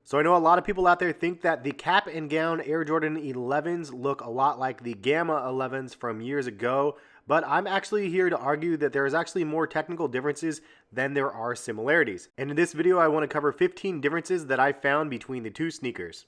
So I know a lot of people out there think that the cap and gown Air Jordan 11s look a lot like the Gamma 11s from years ago, but I'm actually here to argue that there is actually more technical differences than there are similarities. And in this video, I want to cover 15 differences that I found between the two sneakers.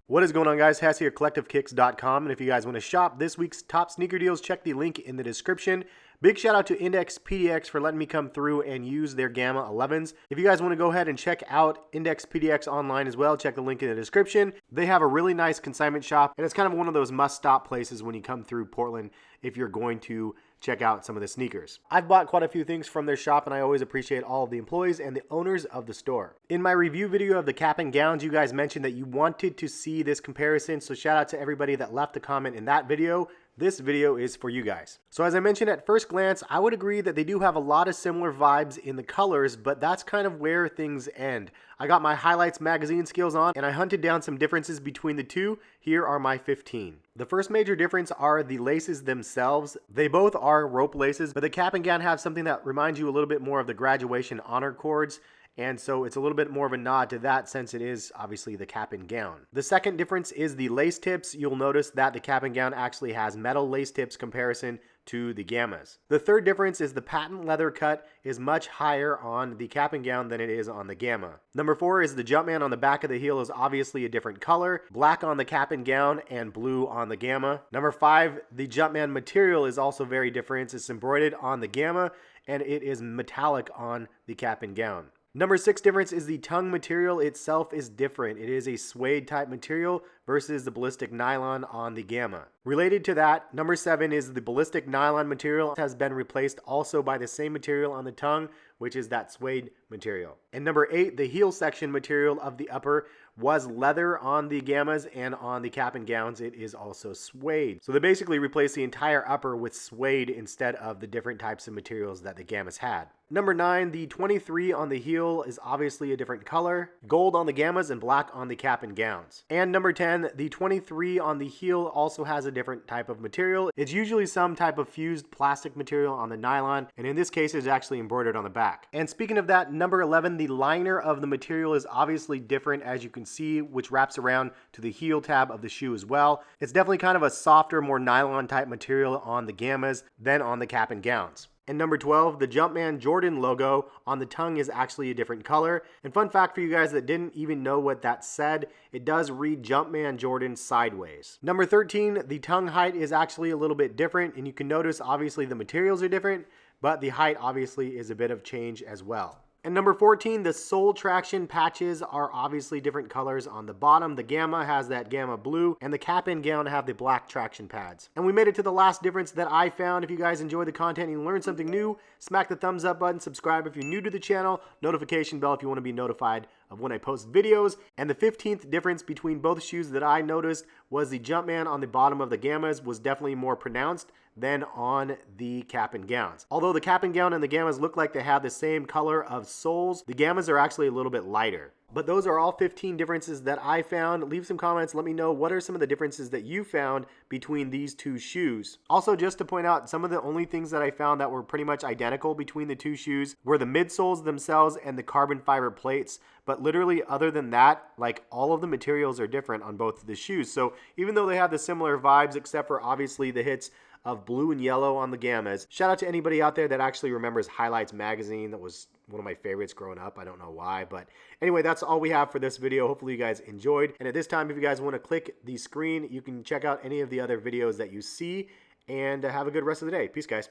What is going on, guys? Hass here, CollectiveKicks.com, and if you guys want to shop this week's top sneaker deals, check the link in the description. Big shout out to IndexPDX for letting me come through and use their Gamma 11s. If you guys want to go ahead and check out IndexPDX online as well, check the link in the description. They have a really nice consignment shop, and it's kind of one of those must-stop places when you come through Portland if you're going to check out some of the sneakers. I've bought quite a few things from their shop, and I always appreciate all of the employees and the owners of the store. In my review video of the cap and gowns, you guys mentioned that you wanted to see this comparison, so shout out to everybody that left a comment in that video. This video is for you guys. So as I mentioned at first glance, I would agree that they do have a lot of similar vibes in the colors, but that's kind of where things end. I got my highlights magazine skills on, and I hunted down some differences between the two. Here are my 15. The first major difference are the laces themselves. They both are rope laces, but the cap and gown have something that reminds you a little bit more of the graduation honor cords. And so it's a little bit more of a nod to that since it is obviously the cap and gown. The second difference is the lace tips. You'll notice that the cap and gown actually has metal lace tips comparison to the Gammas. The third difference is the patent leather cut is much higher on the cap and gown than it is on the Gamma. Number 4 is the Jumpman on the back of the heel is obviously a different color, black on the cap and gown and blue on the Gamma. Number 5, the Jumpman material is also very different. It's embroidered on the Gamma and it is metallic on the cap and gown. Number 6 difference is the tongue material itself is different. It is a suede type material versus the ballistic nylon on the Gamma. Related to that, number 7 is the ballistic nylon material has been replaced also by the same material on the tongue, which is that suede material. And number 8, the heel section material of the upper was leather on the Gammas, and on the cap and gowns it is also suede. So they basically replaced the entire upper with suede instead of the different types of materials that the Gammas had. Number 9, the 23 on the heel is obviously a different color, gold on the Gammas and black on the cap and gowns. And number 10, the 23 on the heel also has a different type of material. It's usually some type of fused plastic material on the nylon, and in this case it's actually embroidered on the back. And speaking of that, number 11, the liner of the material is obviously different, as you can see, which wraps around to the heel tab of the shoe as well. It's definitely kind of a softer, more nylon type material on the Gammas than on the cap and gowns. And number 12, the Jumpman Jordan logo on the tongue is actually a different color. And fun fact for you guys that didn't even know what that said, it does read Jumpman Jordan sideways. Number 13, the tongue height is actually a little bit different, and you can notice obviously the materials are different, but the height obviously is a bit of change as well. And number 14, the sole traction patches are obviously different colors on the bottom. The Gamma has that Gamma blue, and the cap and gown have the black traction pads. And we made it to the last difference that I found. If you guys enjoyed the content and you learned something new, smack the thumbs up button, subscribe if you're new to the channel, notification bell if you want to be notified of when I post videos. And the 15th difference between both shoes that I noticed was the Jumpman on the bottom of the Gammas was definitely more pronounced than on the cap and gowns. Although the cap and gown and the Gammas look like they have the same color of soles, the Gammas are actually a little bit lighter. But those are all 15 differences that I found. Leave some comments. Let me know what are some of the differences that you found between these two shoes. Also, just to point out, some of the only things that I found that were pretty much identical between the two shoes were the midsoles themselves and the carbon fiber plates. But literally, other than that, like all of the materials are different on both of the shoes. So even though they have the similar vibes, except for obviously the hits of blue and yellow on the Gammas. Shout out to anybody out there that actually remembers Highlights magazine. That was one of my favorites growing up. I don't know why, but anyway, that's all we have for this video. Hopefully you guys enjoyed. And at this time, if you guys want to click the screen, you can check out any of the other videos that you see, and have a good rest of the day. Peace, guys.